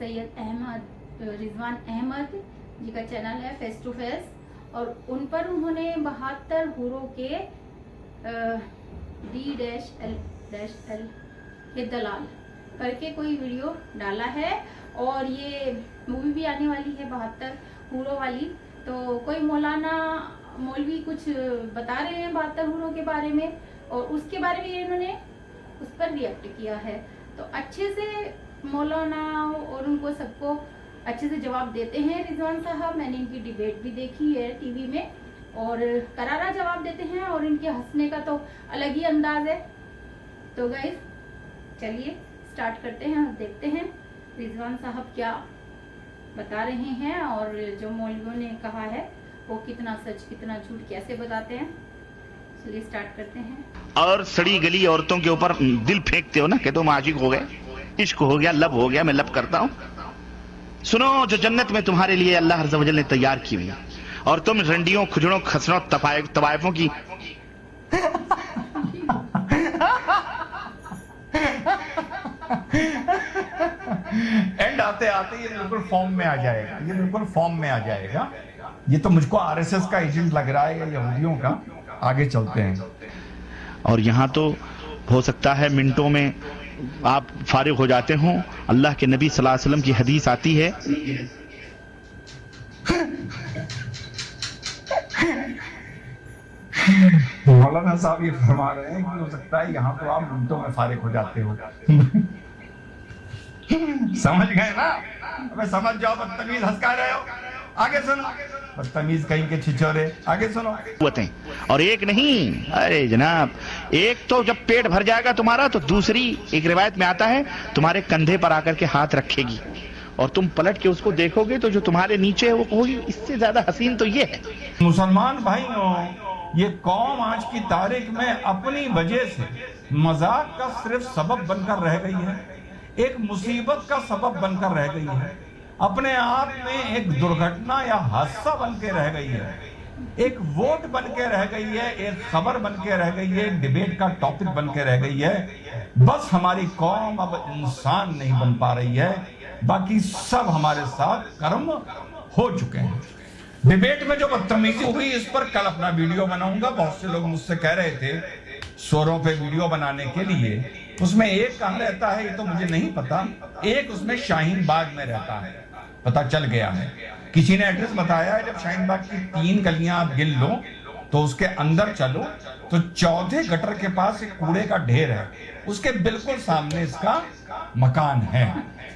सैयद अहमद रिजवान अहमद जी का चैनल है face to face, और उन पर उन्होंने 72 हूरों के D-L ये दलाल करके कोई वीडियो डाला है। और ये मूवी भी आने वाली है 72 हूरों वाली। तो कोई मौलवी कुछ बता रहे हैं 72 हूरों के बारे में, और उसके बारे में इन्होंने उस पर रिएक्ट किया है। तो अच्छे से मौलाना और उनको सबको अच्छे से जवाब देते हैं रिजवान साहब। मैंने इनकी डिबेट भी देखी है टीवी में, और करारा जवाब देते हैं, और इनके हंसने का तो अलग ही अंदाज है। तो गाइस चलिए स्टार्ट करते हैं और देखते हैं रिजवान साहब क्या बता रहे हैं, और जो मौलवियों ने कहा है वो कितना सच कितना झूठ कैसे बताते हैं। चलिए स्टार्ट करते हैं। और सड़ी गली औरतों के ऊपर दिल फेंकते हो ना कि तुम आशिक हो गए, इश्क हो गया, लब हो गया, मैं लब करता हूं। सुनो, जो जन्नत में तुम्हारे लिए अल्लाह अज़्ज़ व जल ने तैयार की हुई, और तुम रंडियों खुजड़ों खसरों तवायफों की एंड आते आते ये बिल्कुल फॉर्म में आ जाएगा, ये बिल्कुल फॉर्म में आ जाएगा। ये तो मुझको आरएसएस का एजेंट लग रहा है या यहूदियों का। आगे चलते हैं। और यहाँ तो हो सकता है मिनटों में आप फारिग हो जाते हो। अल्लाह के नबी सल्लल्लाहु अलैहि वसल्लम की हदीस आती है, मौलाना साहब ये फरमा रहे हैं कि हो सकता है यहाँ तो आप मिनटों में फारिग हो जाते हो। समझ गए ना? अबे समझ जाओ, बदतमीज हंस का रहे हो। आगे सुनो, बदतमीज कहीं के छिछोरे। आगे सुनो। और एक नहीं, अरे जनाब, एक तो जब पेट भर जाएगा तुम्हारा तो दूसरी एक रिवायत में आता है तुम्हारे कंधे पर आकर के हाथ रखेगी, और तुम पलट के उसको देखोगे तो जो तुम्हारे नीचे है वो कहोगी इससे ज्यादा हसीन तो ये है। मुसलमान भाइयों, ये कौम आज की तारीख में अपनी वजह से मजाक का सिर्फ सबब बनकर रह गई है, एक मुसीबत का सबब बनकर रह गई है, अपने आप में एक दुर्घटना या हादसा बन के रह गई है, एक वोट बन के रह गई है, एक खबर बन के रह गई है, एक डिबेट का टॉपिक बन के रह गई है। बस हमारी कौम अब इंसान नहीं बन पा रही है, बाकी सब हमारे साथ कर्म हो चुके हैं। डिबेट में जो बदतमीजी हुई इस पर कल अपना वीडियो बनाऊंगा। बहुत से लोग मुझसे कह रहे थे शोरों पे वीडियो बनाने के लिए। उसमें एक कहाँ रहता है ये तो मुझे नहीं पता, एक उसमें शाहीन बाग में रहता है, पता चल गया है। किसी ने एड्रेस बताया है, जब शाहीन बाग की 3 गलियां आप गिन लो तो उसके अंदर चलो तो चौथे गटर के पास एक कूड़े का ढेर है, उसके बिल्कुल सामने इसका मकान है।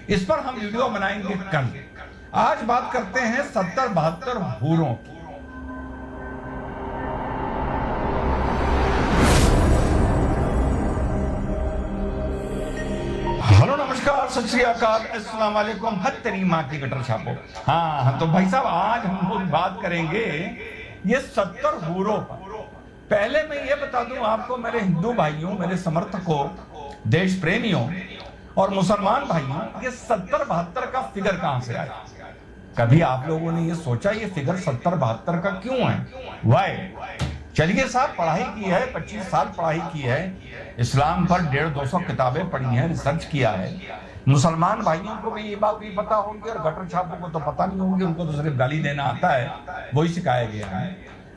इस पर हम वीडियो बनाएंगे कल। आज बात करते हैं 70-72 हूरों की। हेलो, नमस्कार, सत श्री अकाल, अस्सलाम वालेकुम। हद तेरी माँ की गटर छापो। हाँ, तो भाई साहब आज हम लोग बात करेंगे ये 70 हूरों पर। पहले मैं ये बता दूं आपको, मेरे हिंदू भाइयों, मेरे समर्थकों, देश प्रेमियों और मुसलमान भाइयों, ये 70-72 का फिगर कहां से आया? कभी आप लोगों ने ये सोचा ये फिगर 70-72 का क्यों है? वाई? चलिए साहब, पढ़ाई की है, 25 साल पढ़ाई की है, इस्लाम पर 150-200 किताबें पढ़ी हैं, रिसर्च किया है। मुसलमान भाइयों को भी ये बात भी पता होगी, और गटर छापों को तो पता नहीं होगी, उनको तो सिर्फ गाली देना आता है, वही सिखाया गया है।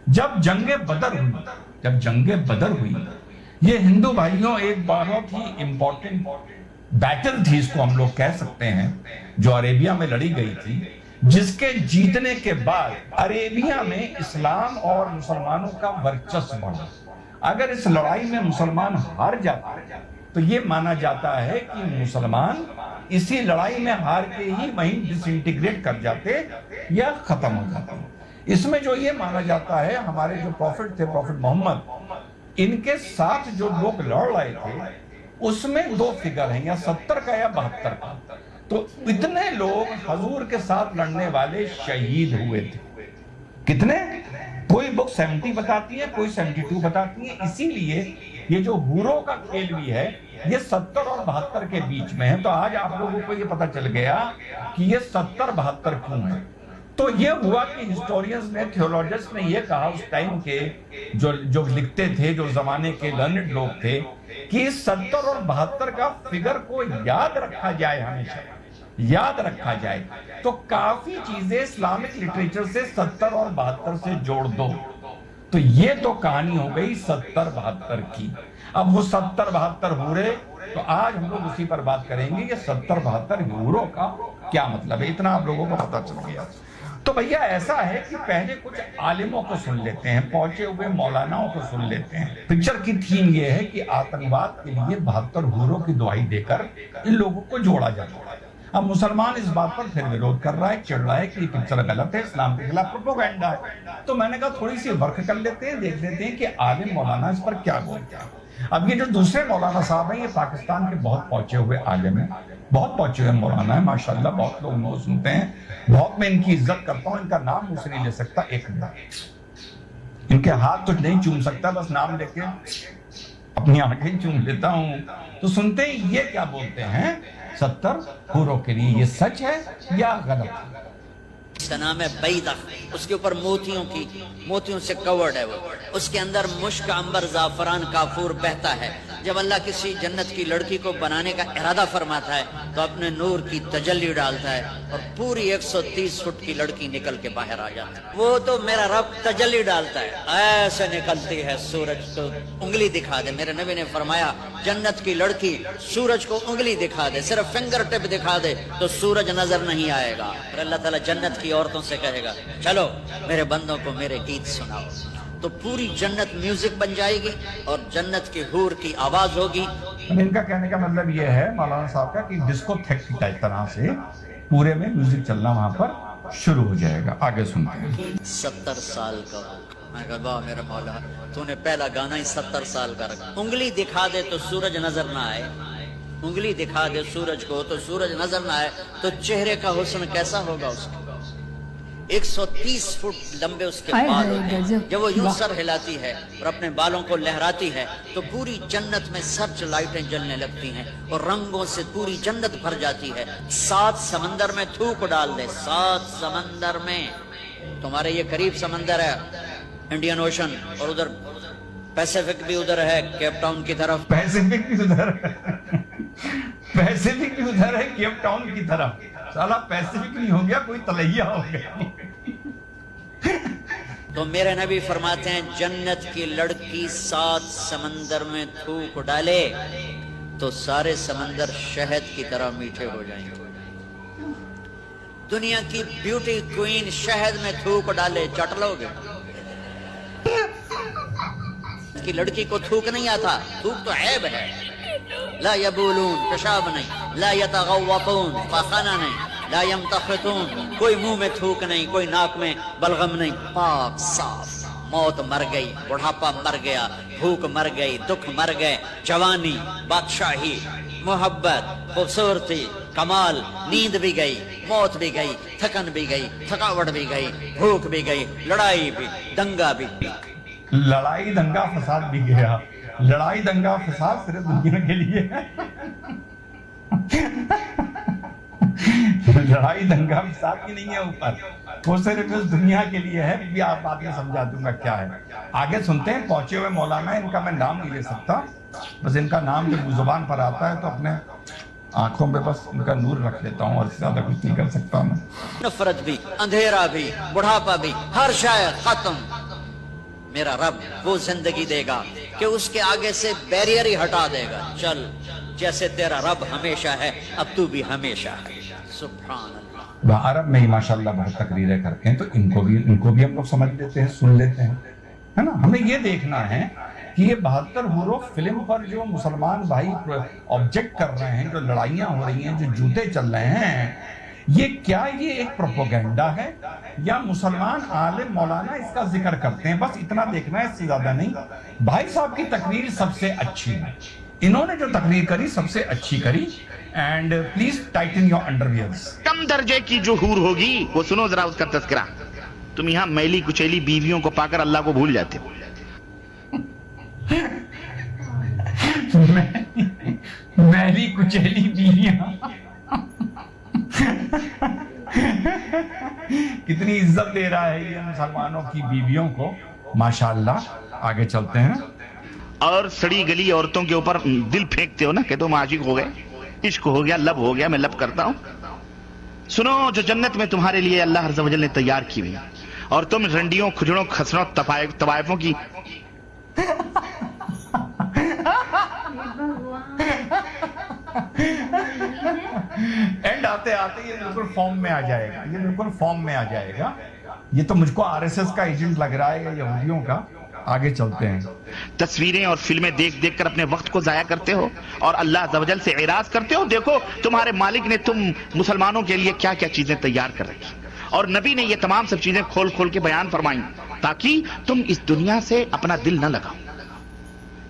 जब जंगे बदर हुई, ये हिंदू भाइयों एक बहुत ही इंपॉर्टेंट बैटल थी, इसको हम लोग कह सकते हैं, जो अरेबिया में लड़ी गई थी, जिसके जीतने के बाद अरेबिया में इस्लाम और मुसलमानों का वर्चस्व बढ़ा। अगर इस लड़ाई में मुसलमान हार जाते तो ये माना जाता है कि मुसलमान इसी लड़ाई में हार के ही वहीं डिसइंटीग्रेट कर जाते या खत्म हो जाते। इसमें जो ये माना जाता है, हमारे जो प्रॉफिट थे, प्रॉफिट मोहम्मद, इनके साथ जो लोग लड़ रहे थे उसमें 2 फिगर हैं, या 70 का या 72 का। तो इतने लोग हजूर के साथ लड़ने वाले शहीद हुए थे। कितने? कोई बुक 70 बताती है, कोई 72 बताती है। इसीलिए ये जो हूरों का खेल भी है, ये 70 और 72 के बीच में है। तो आज आप लोगों को ये पता चल गया कि ये 70-72 क्यों है। तो ये हुआ कि हिस्टोरियंस ने, थियोलॉजिस्ट ने ये कहा, उस टाइम के जो लिखते थे, जो जमाने के लर्नेड लोग थे, कि 70 और 72 का फिगर को याद रखा जाए हमेशा। یاد رکھا جائے تو کافی چیزیں اسلامک لٹریچر سے 70 اور 72 سے جوڑ دو تو یہ تو کہانی ہو گئی 70-72 کی. اب وہ 70-72 ہورے تو آج ہم لوگ اسی پر بات کریں گے کہ 70-72 ہوروں کا کیا مطلب ہے. اتنا آپ لوگوں کو پتا چل گیا. تو بھیا ایسا ہے کہ پہلے کچھ عالموں کو سن لیتے ہیں, پہنچے ہوئے مولاناؤں کو سن لیتے ہیں. پکچر کی تھیم یہ ہے کہ آتنکواد کے لیے 72 ہوروں کی دعائی دے کر ان لوگوں کو جوڑا جاتا ہے. اب مسلمان اس بات پر پھر ویروڈ کر رہا ہے, چڑھ رہا ہے کہ یہ پکچر غلط ہے, اسلام کے خلاف پروپیگنڈا ہے. تو میں نے کہا تھوڑی سی ورک کر لیتے ہیں, دیکھ لیتے ہیں کہ عالم مولانا اس پر کیا بولتے ہیں. اب یہ جو دوسرے مولانا صاحب ہیں یہ پاکستان کے بہت پہنچے ہوئے عالم ہیں, بہت پہنچے ہوئے مولانا ہیں ماشاءاللہ, بہت لوگ ان کو سنتے ہیں, بہت میں ان کی عزت کرتا ہوں. ان کا نام مجھ سے نہیں لے سکتا ایک منٹ, ان کے ہاتھ تو نہیں چوم سکتا, بس نام لے کے اپنی آنکھیں چوم لیتا ہوں. تو سنتے ہیں یہ کیا بولتے ہیں 70 حوروں کے لیے, یہ سچ ہے یا غلط؟ اس کا نام ہے بیضہ, اس کے اوپر موتیوں سے کورڈ ہے, وہ اس کے اندر مشک, عنبر, زعفران, کافور بہتا ہے. جب اللہ کسی جنت کی لڑکی کو بنانے کا ارادہ فرماتا ہے تو اپنے نور کی تجلی ڈالتا ہے اور پوری 130 فٹ کی لڑکی نکل کے باہر آ جاتی ہے. وہ تو میرا رب تجلی ڈالتا ہے, ایسے نکلتی ہے سورج کو انگلی دکھا دے. میرے نبی نے فرمایا جنت کی لڑکی سورج کو انگلی دکھا دے, صرف فنگر ٹپ دکھا دے تو سورج نظر نہیں آئے گا. اور اللہ تعالیٰ جنت کی عورتوں سے کہے گا چلو میرے بندوں کو میرے گیت سناؤ, تو پوری جنت میوزک بن جائے گی اور جنت کی حور کی آواز ہوگی. ان کا کہنے کا مطلب یہ ہے مولانا صاحب کا کہ ڈسکو تھیک کی طرح سے پورے میں میوزک چلنا وہاں پر شروع ہو جائے گا. آگے سنتے ہیں. 70 سال کا, میں کہا واہ میرا مولا, تو نے پہلا گانا ہی 70 سال کا رکھا. انگلی دکھا دے تو سورج نظر نہ آئے, انگلی دکھا دے سورج کو تو سورج نظر نہ آئے, تو چہرے کا حسن کیسا ہوگا اس کا. 130 فٹ لمبے اس کے بال ہوتے ہیں. جب وہ یوں سر ہلاتی ہے اور اپنے بالوں کو لہراتی ہے تو پوری جنت میں سرچ لائٹیں جلنے لگتی ہیں اور رنگوں سے پوری جنت بھر جاتی ہے. 7 سمندر میں تھوک ڈال دے, 7 سمندر میں. تمہارے یہ قریب سمندر ہے انڈین اوشن, اور ادھر پیسیفک بھی ادھر ہے کیپ ٹاؤن کی طرف. پیسیفک بھی ادھر ہے, پیسیفک بھی ادھر ہے کیپ ٹاؤن کی طرف. سالا پیسیفک نہیں ہو گیا, کوئی تلیا ہو گیا. تو میرے نبی فرماتے ہیں جنت کی لڑکی 7 سمندر میں تھوک ڈالے تو سارے سمندر شہد کی طرح میٹھے ہو جائیں گے. دنیا کی بیوٹی کوئین شہد میں تھوک ڈالے, چٹ لو گے. کی لڑکی کو تھوک نہیں آتا, تھوک تو عیب ہے. لا یبولون, پیشاب نہیں. لا یتغوطون, پاخانہ نہیں. لا یمتخطون, کوئی منہ میں تھوک نہیں, کوئی ناک میں بلغم نہیں. پاک صاف. موت مر گئی, بڑھاپا مر گیا, بھوک مر گئی, دکھ مر گئے, جوانی, بادشاہی, محبت, خوبصورتی, کمال, نیند بھی گئی, موت بھی گئی, تھکن بھی گئی, تھکاوٹ بھی گئی, بھوک بھی گئی, لڑائی بھی, دنگا بھی. لڑائی دنگا فساد بھی گیا. لڑائی دنگا فساد صرف دنیا کے لیے ہے. لڑائی دنگا فساد کی نہیں ہے اوپر, وہ صرف اس دنیا کے لیے ہے. بھی آپ بات میں سمجھا دوں گا کیا ہے. آگے سنتے ہیں. پہنچے ہوئے مولانا, ان کا میں نام نہیں لے سکتا, بس ان کا نام جب زبان پر آتا ہے تو اپنے آنکھوں پہ بس ان کا نور رکھ لیتا ہوں, اور زیادہ کچھ نہیں کر سکتا میں. نفرت بھی, اندھیرا بھی, بڑھاپا بھی, ہر شے ختم. میرا رب وہ زندگی دے گا کہ اس کے آگے سے بیریئر ہی ہٹا دے گا. چل جیسے تیرا رب ہمیشہ ہے اب تو بھی ہمیشہ ہے. سبحان اللہ. عرب میں ہی ماشاءاللہ بہت تقریریں کرتے ہیں, تو ان کو بھی ہم لوگ سمجھ لیتے ہیں, سن لیتے ہیں, ہے نا. ہمیں یہ دیکھنا ہے کہ یہ 72 حوروں فلم پر جو مسلمان بھائی آبجیکٹ کر رہے ہیں, جو لڑائیاں ہو رہی ہیں, جو جوتے چل رہے ہیں, یہ کیا یہ ایک پروپیگنڈا ہے یا مسلمان عالم مولانا اس کا ذکر کرتے ہیں؟ بس اتنا دیکھنا ہے, اس سے زیادہ نہیں. بھائی صاحب کی تقریر سب سے اچھی ہے, انہوں نے جو تقریر کری سب سے اچھی کری. And please tighten your underwears. کم درجے کی جو حور ہوگی وہ سنو ذرا اس کا تذکرہ. تم یہاں میلی کچیلی بیویوں کو پا کر اللہ کو بھول جاتے ہو. میلی کچیلی بیویاں, کتنی عزت دے رہا ہے یہ مسلمانوں کی بیویوں کو, ماشاءاللہ. آگے چلتے ہیں. اور سڑی گلی عورتوں کے اوپر دل پھینکتے ہو نا کہ تم عاشق ہو گئے, عشق ہو گیا, لب ہو گیا, میں لب کرتا ہوں. सुनो जो जन्नत में तुम्हारे लिए अल्लाह अज़्ज़ वजल ने तैयार की हुई और तुम रंडियों खुजड़ों खसरों तवायफों की एंड आते आते ये बिल्कुल फॉर्म में आ जाएगा, ये बिल्कुल फॉर्म में आ जाएगा। ये तो मुझको आरएसएस का एजेंट लग रहा है या यहूदियों का। आगे चलते हैं। तस्वीरें और फिल्में देख देख कर अपने वक्त को जाया करते हो और अल्लाह अज़्ज़ वजल से इराज करते हो। देखो तुम्हारे मालिक ने तुम मुसलमानों के लिए क्या क्या चीजें तैयार कर रखी और नबी ने ये तमाम सब चीजें खोल खोल के बयान फरमाई ताकि तुम इस दुनिया से अपना दिल न लगाओ।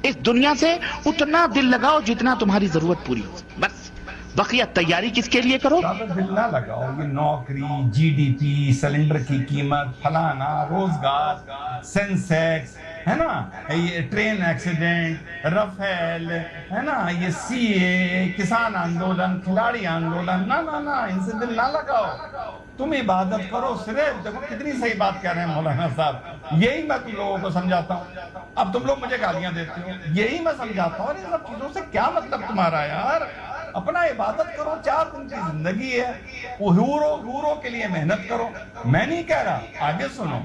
इस दुनिया से उतना दिल लगाओ जितना तुम्हारी जरूरत पूरी हो, बस बकिया तैयारी किसके लिए करो। ज्यादा दिल ना लगाओ। ये नौकरी, जीडीपी, सिलेंडर की कीमत, फलाना, रोजगार, सेंसेक्स, है ना, ये ट्रेन एक्सीडेंट, रफेल, है ना, ये सीए, किसान आंदोलन, खिलाड़ी आंदोलन, ना ना ना, इनसे दिल ना लगाओ। तुम इबादत करो सिर्फ। देखो कितनी सही बात कह रहे हैं मौलाना साहब। यही मैं तुम लोगों को समझाता हूँ। अब तुम लोग मुझे गालियां देते हो, यही मैं समझाता हूँ। इन सब चीजों से क्या मतलब तुम्हारा यार। अपना इबादत करो, 4 दिन की जिंदगी है, वो हूरों के लिए मेहनत करो। मैं नहीं कह रहा, आगे सुनो।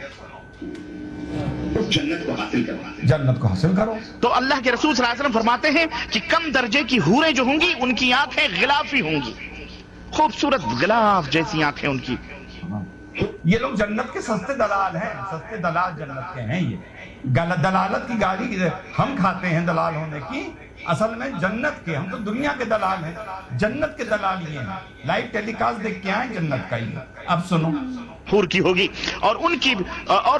जन्नत को हासिल करो, जन्नत को हासिल करो। तो अल्लाह के रसूल सल्लल्लाहु अलैहि वसल्लम फरमाते हैं कि कम दर्जे की हूरें जो होंगी उनकी आंखें गिलाफी होंगी, खूबसूरत गिलाफ जैसी आंखें उनकी। ये लोग जन्नत के सस्ते दलाल हैं, सस्ते दलाल जन्नत के हैं। ये दलालत की गाड़ी हम खाते हैं दलाल होने की, असल में जन्नत के, हम तो दुनिया के दलाल हैं, जन्नत के दलाल ये हैं। लाइव टेलीकास्ट देख के आए जन्नत का ये। अब सुनो, हूर की होगी और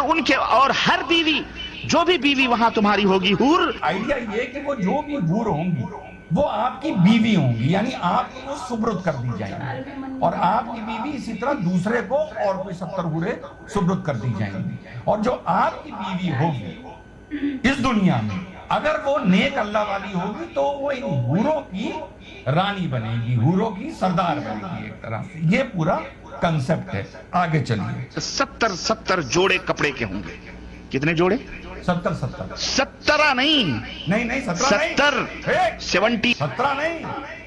उनके और हर बीवी, जो भी बीवी वहां तुम्हारी होगी हूर। आइडिया ये कि वो जो भी हूर होंगी वो आपकी बीवी होंगी, यानी आपको वो सुब्रुत कर दी जाएंगी और आपकी बीवी इसी तरह दूसरे को और कोई 70 हूरें सुब्रुत कर दी जाएंगी। और जो आपकी बीवी होगी इस दुनिया में, अगर वो नेक अल्लाह वाली होगी तो वो इन हूरों की रानी बनेगी, हूरों की सरदार बनेगी एक तरह से। ये पूरा कंसेप्ट है। आगे चलिए। 70 जोड़े कपड़े के होंगे। कितने जोड़े? 70 17 नहीं 70 70 17 नहीं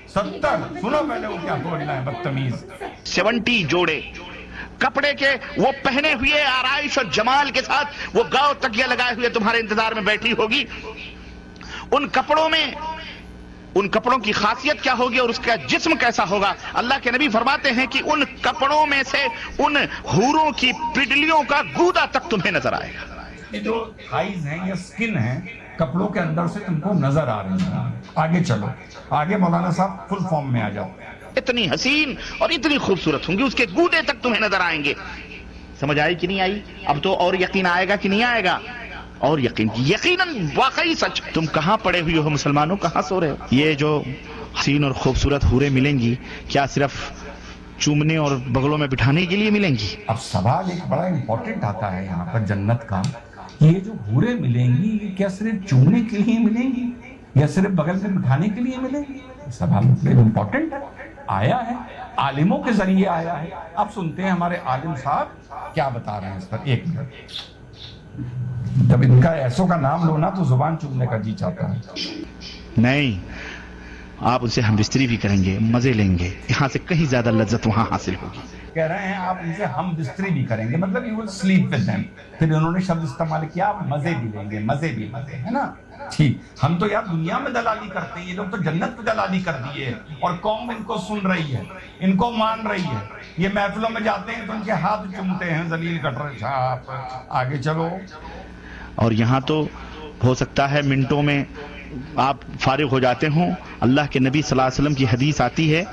70। सुनो पहले वो क्या बोलना है, बदतमीज। 70 जोड़े कपड़े के, वो पहने हुए आराइश और जमाल के साथ वो गांव तकिया लगाए हुए तुम्हारे इंतजार में बैठी होगी। उन कपड़ों की खासियत क्या होगी और उसका जिस्म कैसा होगा। अल्लाह के नबी फरमाते हैं कि उन कपड़ों में से उन हूरों की पिडलियों का गूदा तक तुम्हें नजर आएगा। ये जो थाइज हैं या स्किन है कपड़ों के अंदर से तुमको नजर आ रही है। आगे चलो, आगे मौलाना साहब फुल फॉर्म में आ जाओ। इतनी हसीन और इतनी खूबसूरत होंगी, उसके गूदे तक तुम्हें नजर आएंगे। समझ आई कि नहीं आई? अब तो और यकीन आएगा कि नहीं आएगा? और यकीनन वाकई सच। तुम कहां पड़े हुए हो मुसलमानों, कहां सो रहे हो? ये जो हसीन और खूबसूरत हूरें मिलेंगी, क्या सिर्फ चूमने और बगलों में बिठाने के लिए मिलेंगी? अब सवाल एक बड़ा इंपॉर्टेंट आता है यहाँ पर जन्नत का, ये जो हूरें मिलेंगी ये क्या सिर्फ चूमने के लिए मिलेंगी या सिर्फ बगल में बिठाने के लिए मिलेंगी? सवाल मतलब इंपॉर्टेंट है, आया है, आलिमों के जरिए आया है। अब सुनते हैं हमारे आलिम साहब क्या बता रहे हैं इस पर। एक मिनट, जब इनका ऐसों का नाम लो ना तो जुबान चूमने का जी चाहता है। नहीं, आप उनसे हम बिस्तरी भी करेंगे, मजे लेंगे, यहाँ से कहीं ज्यादा लज्जत वहां हासिल होगी। कह रहे हैं आप उनसे हम बिस्तरी भी करेंगे, मतलब you will sleep with them. फिर उन्होंने शब्द इस्तेमाल किया, आप मजे भी लेंगे, मजे, है ना? ठीक। हम तो यार दुनिया में दलाली करते हैं, ये लोग तो जन्नत में दलाली कर दिए और कौम इनको सुन रही है, इनको मान रही है। ये महफिलों में जाते हैं तो उनके हाथ चूमते हैं, जलील कटर छाप। आगे चलो। और यहाँ तो हो सकता है मिनटों में आप फारिग हो जाते हो। अल्लाह के नबी सल्लल्लाहु अलैहि वसल्लम की हदीस आती है,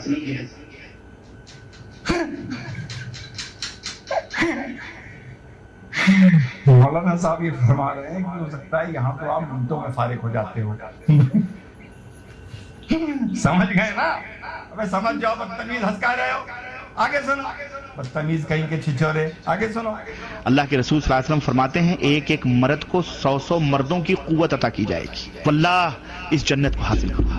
मौलाना साहब ये फरमा रहे हैं कि हो सकता है यहाँ तो आप मिनटों में फारिग हो जाते हो। समझ गए ना? अबे समझ जाओ, बदतमीज हंस का रहे हो। आगे सुनो, बदतमीज कहीं के छिछोरे। आगे सुनो। अल्लाह के रसूल सल्लल्लाहु अलैहि वसल्लम फरमाते हैं एक एक मर्द को 100 मर्दों की कुव्वत अता की जाएगी। वल्लाह इस जन्नत को हासिल होगा।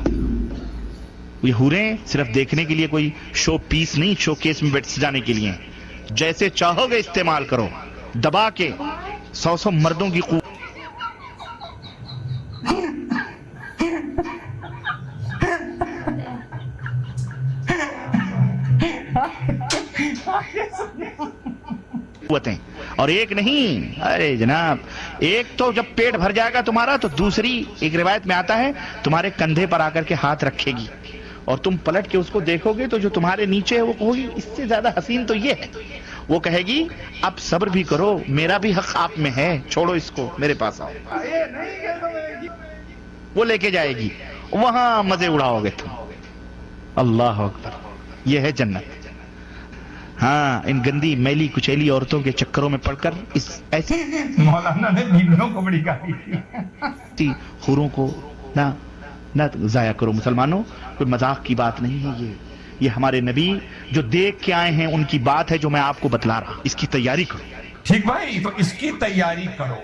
ये हूरें सिर्फ देखने के लिए कोई शो पीस नहीं, शो केस में बैठ सजाने के लिए। जैसे चाहोगे इस्तेमाल करो, दबा के 100 मर्दों की कुव्वत। कुव्वतें, और एक नहीं, अरे जनाब, एक तो जब पेट भर जाएगा तुम्हारा तो दूसरी, एक रिवायत में आता है, तुम्हारे कंधे पर आकर के हाथ रखेगी और तुम पलट के उसको देखोगे तो जो तुम्हारे नीचे है वो कहोगी इससे ज्यादा हसीन तो ये है। वो कहेगी अब सब्र भी करो, मेरा भी हक आप में है, छोड़ो इसको, मेरे पास आओ। वो लेके जाएगी, वहां मजे उड़ाओगे तुम। अल्लाह अकबर, ये है जन्नत। हाँ, इन गंदी मैली कुचैली औरतों के चक्करों में पड़कर इस ऐसी मौलाना ने बीवियों को बड़ी गाली दी। हुरों को ना जाया करो मुसलमानों, कोई मजाक की बात नहीं है ये हमारे नबी जो देख के आए हैं उनकी बात है जो मैं आपको बतला रहा, इसकी तैयारी करो। ठीक भाई, तो इसकी तैयारी करो।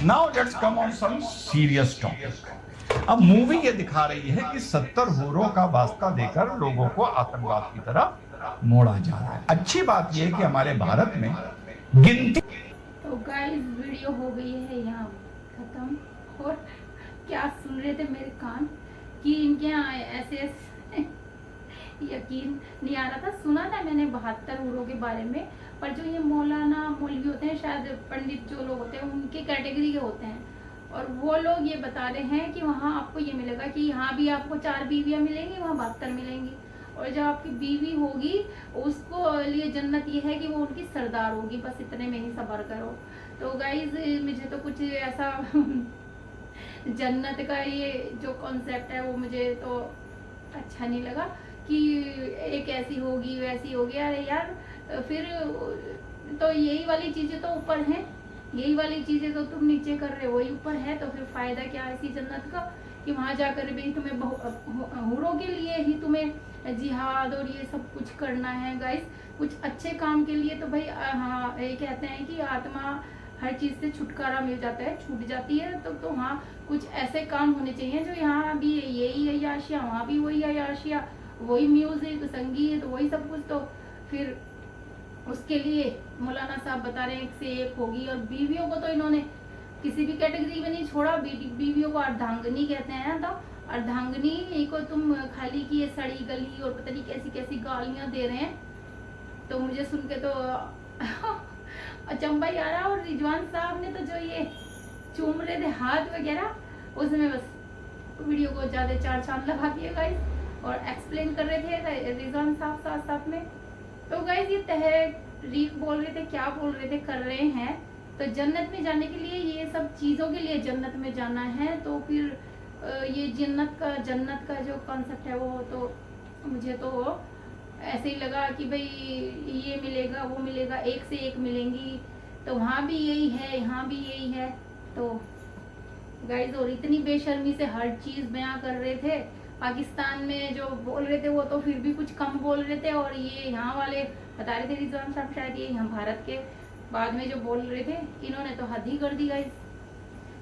Now let's come on some serious topic. अब मूवी ये दिखा रही है कि 70 हूरों का वास्ता देकर लोगों को आतंकवाद की तरफ मोड़ा जा रहा है। अच्छी बात यह है कि हमारे भारत में गिनती। तो गाइस वीडियो हो गई है यहाँ खत्म। और क्या सुन रहे थे मेरे कान कि इनके यहाँ ऐसे यकीन नहीं आ रहा था। सुना था मैंने 72 हूरों के बारे में, पर जो ये मौलाना मौलवी होते हैं, शायद पंडित जो लोग होते हैं उनके कैटेगरी के होते हैं, और वो लोग ये बता रहे हैं कि वहाँ आपको ये मिलेगा कि यहाँ भी आपको 4 बीवियाँ मिलेंगी, वहाँ 72 मिलेंगी, और जो आपकी बीवी होगी उसको लिए जन्नत ये है कि वो उनकी सरदार होगी, बस इतने में ही सब्र करो। तो गाइज मुझे तो कुछ ऐसा जन्नत का ये जो कॉन्सेप्ट है वो मुझे तो अच्छा नहीं लगा कि एक ऐसी होगी वैसी होगी। अरे यार फिर तो यही वाली चीजें तो ऊपर हैं, यही वाली चीजें तो तुम नीचे कर रहे हो वही ऊपर है, तो फिर फायदा क्या है इसी जन्नत का कि वहां जाकर भी तुम्हें हूरों के लिए ही तुम्हें जिहाद और ये सब कुछ करना है। गाइस कुछ अच्छे काम के लिए तो भाई हाँ, ये कहते हैं कि आत्मा हर चीज से छुटकारा मिल जाता है, छूट जाती है, तो हाँ कुछ ऐसे काम होने चाहिए जो यहाँ भी यही है याशिया, वहाँ भी वही है याशिया, वही म्यूजिक संगीत वही सब कुछ, तो फिर उसके लिए मौलाना साहब बता रहे हैं एक से एक होगी। और बीवियों को तो इन्होंने किसी भी कैटेगरी में नहीं छोड़ा, बीवियों को अर्धांगनी कहते हैं। तो अर्धांगनी को तुम खाली की ये सड़ी गली और पता नहीं कैसी कैसी गालियां दे रहे हैं, तो मुझे सुन के तो अचंबा ही आ रहा। और रिजवान साहब ने तो जो ये चूम रहे थे हाथ वगैरह, उसमें बस वीडियो को ज्यादा 4 चांद लगा दिए गाइस, और एक्सप्लेन कर रहे थे रिजवान साहब साथ साथ में। तो गाइस ये तहरीक बोल रहे थे, क्या बोल रहे थे, कर रहे हैं। तो जन्नत में जाने के लिए ये सब चीजों के लिए जन्नत में जाना है, तो फिर ये जन्नत का जो कॉन्सेप्ट है वो तो मुझे तो ऐसे ही लगा कि भाई ये मिलेगा वो मिलेगा, एक से एक मिलेंगी, तो वहाँ भी यही है यहाँ भी यही है। तो गाइस और इतनी बेशर्मी से हर चीज बयां कर रहे थे। पाकिस्तान में जो बोल रहे थे वो तो फिर भी कुछ कम बोल रहे थे, और ये यहाँ वाले बता रहे थे रिजवान साहब, शायद ये यहाँ भारत के बाद में जो बोल रहे थे, इन्होंने तो हद ही कर दी गाइस।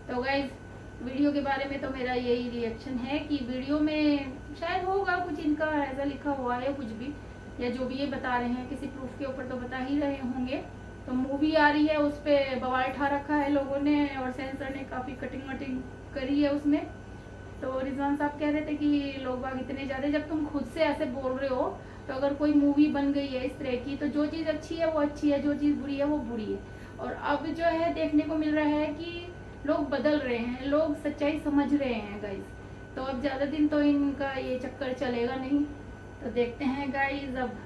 तो गाइस वीडियो के बारे में तो मेरा यही रिएक्शन है कि वीडियो में शायद होगा कुछ इनका ऐसा लिखा हुआ है कुछ भी, या जो भी ये बता रहे हैं किसी प्रूफ के ऊपर तो बता ही रहे होंगे। तो मूवी आ रही है, उस पर बवाल ठा रखा है लोगों ने, और सेंसर ने काफी कटिंग वटिंग करी है उसमें। तो रिजवान साहब कह रहे थे कि लोग बाग इतने ज्यादा, जब तुम खुद से ऐसे बोल रहे हो तो अगर कोई मूवी बन गई है इस तरह की, तो जो चीज अच्छी है वो अच्छी है, जो चीज बुरी है वो बुरी है। और अब जो है देखने को मिल रहा है कि लोग बदल रहे हैं, लोग सच्चाई समझ रहे हैं गाइस। तो अब ज्यादा दिन तो इनका ये चक्कर चलेगा नहीं, तो देखते हैं गाइस। अब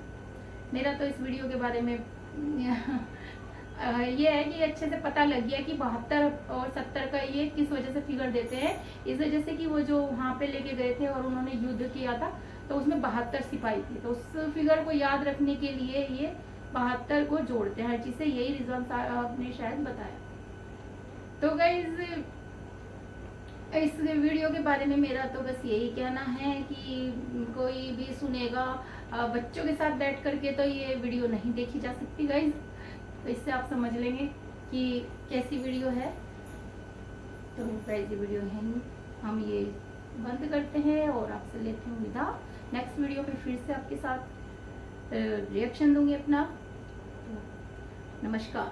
मेरा तो इस वीडियो के बारे में ये है कि अच्छे से पता लग गया कि 72 और 70 का ये किस वजह से फिगर देते हैं। इस वजह से कि वो जो वहाँ पे लेके गए थे और उन्होंने युद्ध किया था, तो उसमें 72 सिपाही थे, तो उस फिगर को याद रखने के लिए ये 72 को जोड़ते हैं हर चीज से, यही रिजवान साहब ने शायद बताया। तो गाइज इस वीडियो के बारे में मेरा तो बस यही कहना है कि कोई भी सुनेगा बच्चों के साथ बैठ करके तो ये वीडियो नहीं देखी जा सकती गाइज। तो इससे आप समझ लेंगे कि कैसी वीडियो है। तो गाइज ये वीडियो है, हम ये बंद करते हैं और आपसे लेते हैं विदा। नेक्स्ट वीडियो में फिर से आपके साथ रिएक्शन दूंगी अपना। तो नमस्कार।